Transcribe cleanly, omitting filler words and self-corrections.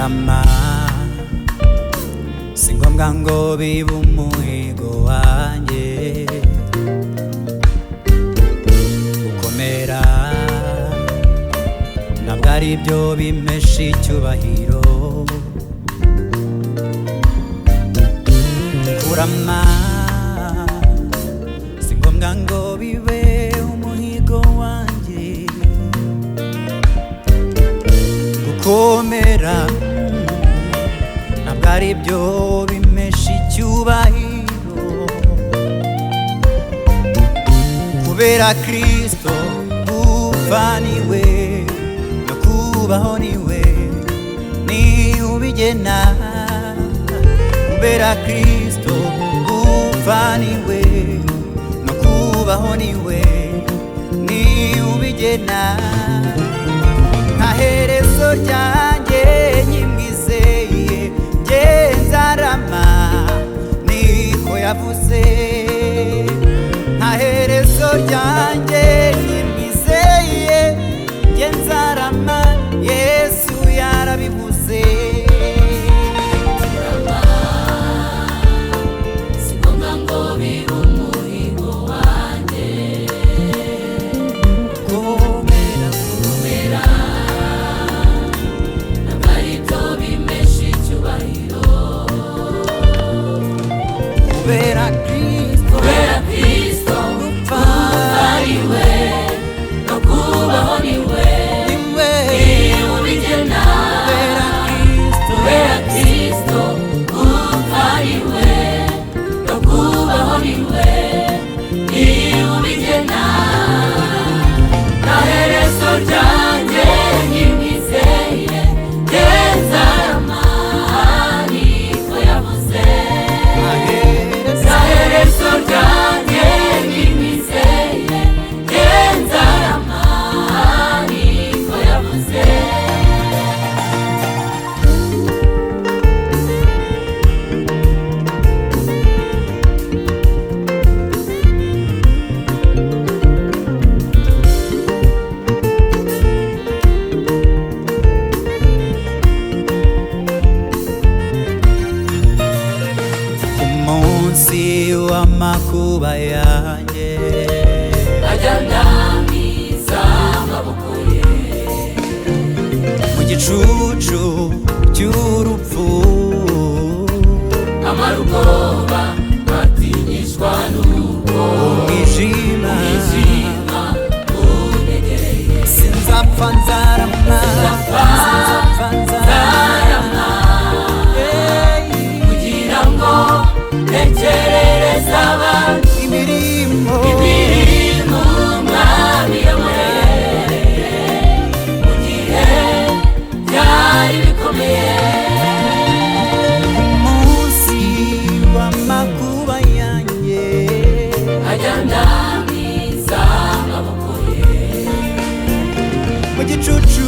kurama si ngombwa ngo bibe umuhigo wanjye, gukomera ntabwo ari byo bimesha icyubahiro, kurama si ngombwa ngo bibe umuhigo wanjye, gukomera ntabwo ari byo bimesha icyubahiro, kubera Kristo gupfa niwe no kubaho niwe ni ubigena, kubera Kristo gupfa niwe no kubaho niwe ni ubigena, nta herezo ryanjye nyimwizeye genzarama niko yavuze, nta herezo ryanjye nyimwizeye genzarama Yesu yarabivuze. Kubera Kristo gupfa niwe no kubaho niwe ni ubigena, kubera Kristo gupfa niwe no kubaho niwe ni ubigena, nta herezo ryanjye nyimwizeye genzarama niko yavuze, umunsi w'amakuba yanjye ajya ndamiza amaboko ye, mu gicucu cy'urupfu amara ubwoba atinyishwa n'uko umwijima unyegereye, sinzapfa nzarama kugira ngo ntekerereze abantu imirimo umwami yamuhereye mu gihe byari bikomeye, umunsi w'amakuba yanjye ajya ndamiza amaboko ye, mu gicucu